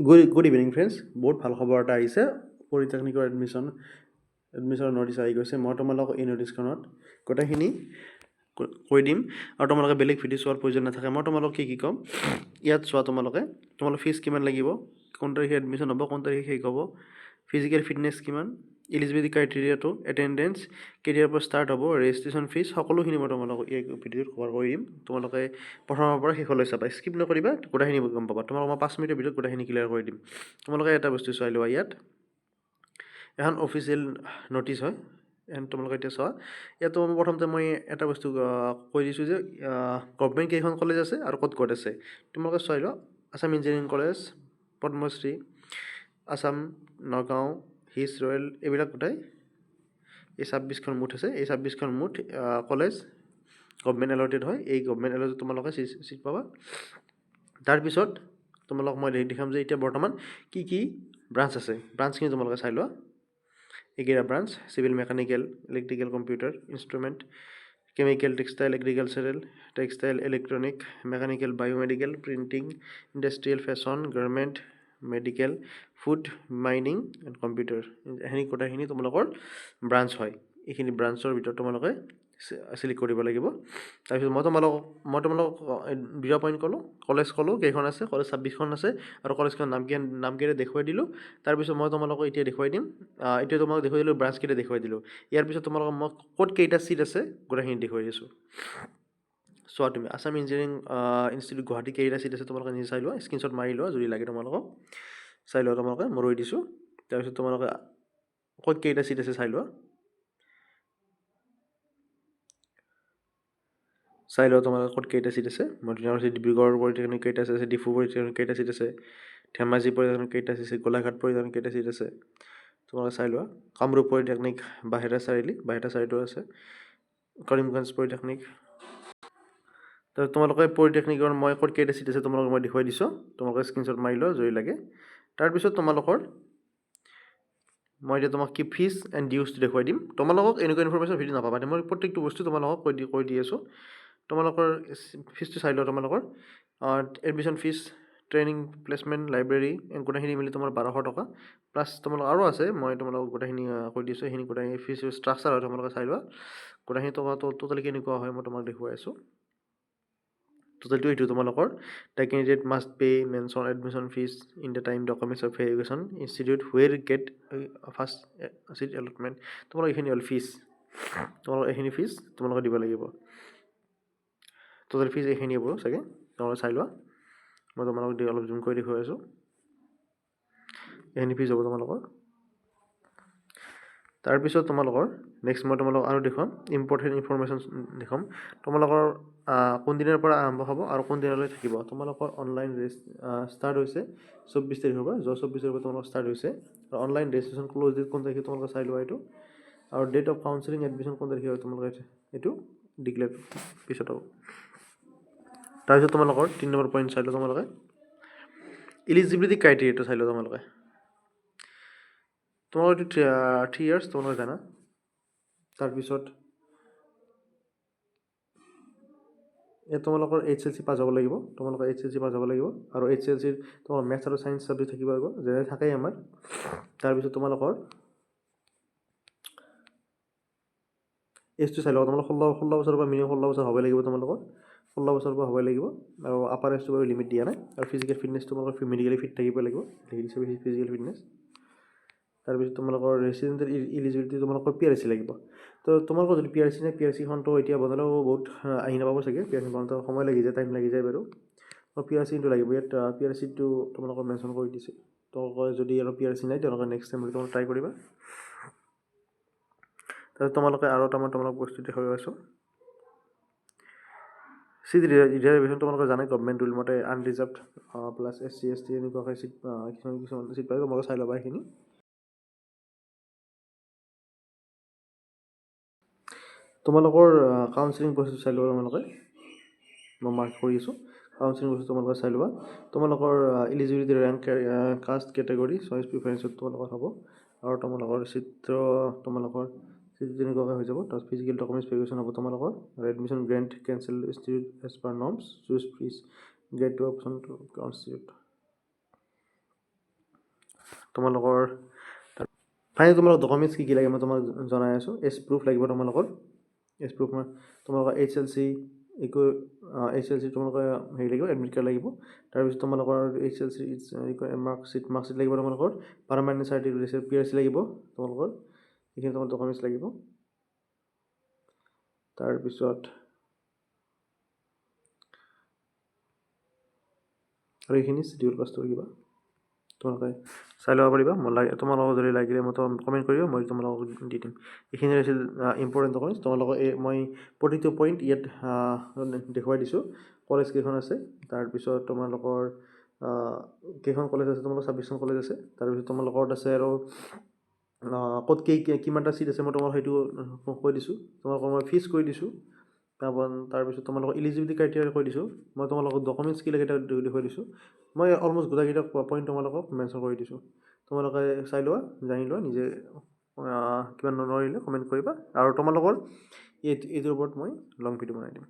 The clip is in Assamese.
Good evening friends. বহুত ভাল খবৰ এটা আহিছে। পলিটেকনিকৰ এডমিশ্যনৰ নটিছ আহি গৈছে। মই তোমালোকক এই নটিছখনত গোটেইখিনি কৈ দিম আৰু তোমালোকে বেলেগ ভিডিঅ' চোৱাৰ প্ৰয়োজন নাথাকে। মই তোমালোকক কি ক'ম ইয়াত চোৱা। তোমালোকৰ ফিজ কিমান লাগিব, কোন তাৰিখে এডমিশ্যন হ'ব, কোন তাৰিখে শেষ হ'ব, ফিজিকেল ফিটনেছ কিমান, এলিজিবিলিটি ক্ৰাইটেৰিয়াটো, এটেণ্ডেঞ্চ, কেতিয়াৰ পৰা ষ্টাৰ্ট হ'ব, ৰেজিষ্ট্ৰেশ্যন ফিজ, সকলোখিনি মই তোমালোকক এই ভিডিঅ'ত কভাৰ কৰি দিম। তোমালোকে প্ৰথমৰ পৰা শেষলৈ চাবা, স্কিপ নকৰিবা, গোটেইখিনি গম পাবা। তোমালোকক মই 5 মিনিটৰ ভিতৰত গোটেইখিনি ক্লিয়াৰ কৰি দিম। তোমালোকে এটা বস্তু চাই লোৱা। ইয়াত এখন অফিচিয়েল নটিছ হয়। তোমালোকে এতিয়া চোৱা। ইয়াতো প্ৰথমতে মই এটা বস্তু কৈ দিছোঁ যে গভমেণ্ট কেইখন কলেজ আছে আৰু ক'ত আছে। তোমালোকে চাই লোৱা। আছাম ইঞ্জিনিয়াৰিং কলেজ, পদ্মশ্ৰী, আছাম, নগাঁও, হিছ ৰয়েল, এইবিলাক গোটাই এই 26খন মুঠ আছে। এই 26খন মুঠ কলেজ গভমেণ্ট এলটেড হয়। এই গভমেণ্ট এলটেড তোমালোকে চিট পাবা। তাৰপিছত তোমালোকক মই দেখাম যে এতিয়া বৰ্তমান কি ব্ৰাঞ্চ আছে। ব্ৰাঞ্চখিনি তোমালোকে চাই লোৱা। এইকেইটা branch: civil, mechanical, electrical, computer, instrument, chemical, textile, agricultural, textile, electronic, mechanical, biomedical, printing, industrial, fashion, garment, medical, food, mining and computer. এইখিনি গোটেইখিনি তোমালোকৰ ব্ৰাঞ্চ হয়। এইখিনি ব্ৰাঞ্চৰ ভিতৰত তোমালোকে চিলেক্ট কৰিব লাগিব। তাৰপিছত মই তোমালোকক 2টা পইণ্ট ক'লোঁ। কলেজ ক'লোঁ কেইখন আছে। কলেজ 26খন আছে আৰু কলেজখন নামকেইটা দেখুৱাই দিলোঁ। তাৰপিছত মই তোমালোকক এতিয়া দেখুৱাই দিম। এতিয়া তোমালোকক দেখুৱাই দিলোঁ, ব্ৰাঞ্চকেইটা দেখুৱাই দিলোঁ। ইয়াৰ পিছত তোমালোকক মই ক'ত কেইটা চিট আছে গোটেইখিনি দেখুৱাই দিছোঁ। চোৱা তুমি, আছাম ইঞ্জিনিয়াৰিং ইনষ্টিটিউট গুৱাহাটী কেইটা চিট আছে তোমালোকে নিজে চাই লোৱা। স্ক্ৰীনশ্বট মাৰি লোৱা যদি লাগে তোমালোকক। চাই লোৱা তোমালোকে, মই ৰৈ দিছোঁ। তাৰপিছত তোমালোকে ক'ত কেইটা চিট আছে চাই লোৱা। চাই লোৱা তোমালোকে ক'ত কেইটা চিট আছে। মই ধুনীয়াকৈ ডিব্ৰুগড় পলিটেকনিক কেইটা আছে, ডিফু পলিটেকনিক কেইটা চিট আছে, ধেমাজি পলিটেকনিক কেইটা চিট আছে, গোলাঘাট পলিটেকনিক কেইটা চিট আছে তোমালোকে চাই লোৱা। কামৰূপ পলিটেকনিক, বাহেৰা চাৰিআলিটো আছে, কৰিমগঞ্জ পলিটেকনিক। তাৰপিছত তোমালোকে পলিটেকনিকৰ মই ক'ত কেইটা চিট আছে তোমালোকক মই দেখুৱাই দিছোঁ। তোমালোকে স্ক্ৰীনশ্বট মাৰি লোৱা যদি লাগে। তাৰপিছত তোমালোকৰ মই এতিয়া তোমাক কি ফিজ এণ্ড ডিউজটো দেখুৱাই দিম। তোমালোকক এনেকুৱা ইনফৰমেশ্যন ভিডিঅ' নাপাবা। মই প্ৰত্যেকটো বস্তু তোমালোকক কৈ দি আছোঁ। তোমালোকৰ ফিজটো চাই লোৱা। তোমালোকৰ admission fees, training, placement, library গোটেইখিনি মিলি তোমাৰ 1200 টকা প্লাছ তোমালোকৰ আৰু আছে। মই তোমালোকক গোটেইখিনি কৈ দিছোঁ। সেইখিনি গোটেইখিনি ফিজ ষ্ট্ৰাকচাৰ হয়, তোমালোকে চাই লোৱা। গোটেইখিনি টোটেলি কেনেকুৱা হয় মই তোমাক দেখুৱাই আছোঁ। টোটেলটো এইটো তোমালোকৰ the candidate must pay mention admission fees in the time documents of verification institute where get first seat allotment. তোমালোকৰ এইখিনি হ'ল ফিজ। তোমালোকৰ এইখিনি ফিজ তোমালোকে দিব লাগিব। টোটেল ফিজ এইখিনি হ'ব চাগে। তোমালোকে চাই লোৱা। মই তোমালোকক অলপ জুম কৰি দেখুৱাই আছোঁ। এইখিনি ফিজ হ'ব তোমালোকৰ। তাৰপিছত তোমালোকৰ নেক্সট মই তোমালোকক আৰু দেখুৱাম ইম্পৰ্টেণ্ট ইনফৰমেশ্যন দেখুৱাম। তোমালোকৰ কোনদিনৰ পৰা আৰম্ভ হ'ব আৰু কোনদিনলৈ থাকিব। তোমালোকৰ অনলাইন ষ্টাৰ্ট হৈছে 24 তাৰিখৰ পৰা। 24 তাৰিখৰ পৰা তোমালোকৰ ষ্টাৰ্ট হৈছে। আৰু অনলাইন ৰেজিষ্ট্ৰেশ্যন ক্ল'জ ডেট কোন তাৰিখে তোমালোকে চাই লোৱা এইটো। আৰু ডেট অফ কাউন্সেলিং এডমিশ্যন কোন তাৰিখে হয় তোমালোকে এইটো ডিক্লেয়াৰ পিছত হ'ব। তাৰপিছত তোমালোকৰ 3 নম্বৰ পইণ্ট চাই লোৱা। তোমালোকে এলিজিবিলিটি ক্ৰাইটেৰিয়াটো চাই লোৱা। তোমালোকৰ এইটো 3 ইয়াৰ্ছ তোমালোকে জানা। তাৰপিছত ইয়াত তোমালোকৰ HSLC পাছ হ'ব লাগিব। তোমালোকৰ HSLC পাছ হ'ব লাগিব আৰু HSLCৰ তোমালোকৰ মেথছ আৰু ছায়েন্স ছাবজেক্ট থাকিব লাগিব, যেনে থাকেই আমাৰ। তাৰপিছত তোমালোকৰ এজটো চাই লওক। তোমালোকৰ 16 বছৰৰ পৰা মিনিমাম 16 বছৰ হ'ব লাগিব। তোমালোকৰ 16 বছৰৰ পৰা হ'বই লাগিব আৰু আপাৰ এজটো বাৰু লিমিট দিয়া নাই। আৰু ফিজিকেল ফিটনেছ তোমালোকৰ মেডিকেলি ফিট থাকিব লাগিব। Physical fitness. তাৰপিছত তোমালোকৰ ৰেচিডেণ্টেল ইলিজিবিলিটি তোমালোকৰ PRC লাগিব। তো তোমালোকৰ যদি PRC নাই, PRCখনতো এতিয়া বনালেও বহুত আহি নাপাব চাগে। PRC বনাওঁতে সময় লাগি যায়, টাইম লাগি যায় বাৰু। PRCটো লাগিব। ইয়াত PRCটো তোমালোকৰ মেনশ্যন কৰি দিছে। তোমালোকৰ যদি আৰু PRC নাই তেওঁলোকে নেক্সট টাইম তোমালোকে ট্ৰাই কৰিবা। তাৰপিছত তোমালোকে আৰু এটা মই তোমালোক বস্তু দেখুৱাই আছোঁ। চিট ৰিজাৰ্ভেশ্যন তোমালোকে জানে গভমেণ্ট ৰুল মতে আনৰিজাৰ্ভড প্লাছ SC ST এনেকুৱাকৈ চিট কিছুমান চিট পাই। তোমালোকে চাই ল'বা সেইখিনি। তোমালোকৰ কাউন্সেলিং প্ৰচেছ চাই ল'বা। তোমালোকে মই মাৰ্ক কৰি আছোঁ। কাউন্সেলিং প্ৰচেছ তোমালোকে চাই ল'বা। তোমালোকৰ eligibility rank, caste category, choice প্ৰিফাৰেঞ্চত তোমালোকৰ হ'ব। আৰু তোমালোকৰ চিত্ৰ তোমালোকৰ তেনেকুৱাকৈ হৈ যাব। তাৰপিছত ফিজিকেল ডকুমেণ্টছ ভেৰিফিকেশ্যন হ'ব তোমালোকৰ। আৰু admission grant cancel institute as per norms choose fees get to option to constitute. তোমালোকৰ ফাইনেলি তোমালোকৰ ডকুমেণ্টছ কি লাগে মই তোমাক জনাই আছোঁ। এজ প্ৰুফ লাগিব তোমালোকৰ, এজ প্ৰুফ তোমালোকৰ HLC HLC তোমালোকৰ হেৰি লাগিব, এডমিট কাৰ্ড লাগিব। তাৰপিছত তোমালোকৰ HLC মাৰ্কশ্বিট লাগিব তোমালোকৰ, পাৰ্মানেণ্ট চাৰ্টিফিকেট PRC লাগিব তোমালোকৰ, এইখিনি তোমাৰ ডকুমেণ্টছ লাগিব। তাৰপিছত আৰু এইখিনি চিডিউল কাষ্টৰ কিবা তোমালোকে চাই ল'ব পাৰিবা। তোমালোকক যদি লাগিলে মই কমেণ্ট কৰিবা, মই তোমালোকক দি দিম। এইখিনি আছিল ইম্পৰ্টেণ্ট ডকুমেণ্টছ। তোমালোকক মই প্ৰতিটো পইণ্ট ইয়াত দেখুৱাই দিছোঁ। কলেজ কেইখন আছে, তাৰপিছত তোমালোকৰ কেইখন কলেজ আছে, তোমালোকৰ 26খন কলেজ আছে। তাৰপিছত তোমালোকৰ আছে আৰু ক'ত কিমানটা ছিট আছে মই তোমালোকক সেইটো কৈ দিছোঁ। তোমালোকৰ মই ফিজ কৈ দিছোঁ। তাৰপিছত তোমালোকৰ ইলিজিবিলিটি ক্ৰাইটেৰিয়া কৈ দিছোঁ। মই তোমালোকক ডকুমেণ্টছ কি লাগে দেখুৱাই দিছোঁ। মই অলম'ষ্ট গোটেইকেইটা পইণ্ট তোমালোকক মেনশ্যন কৰি দিছোঁ। তোমালোকে চাই লোৱা, জানি লোৱা, নিজে কিবা নোৱাৰিলে কমেণ্ট কৰিবা। আৰু তোমালোকৰ এইটোৰ ওপৰত মই লং ভিডিঅ' বনাই দিম।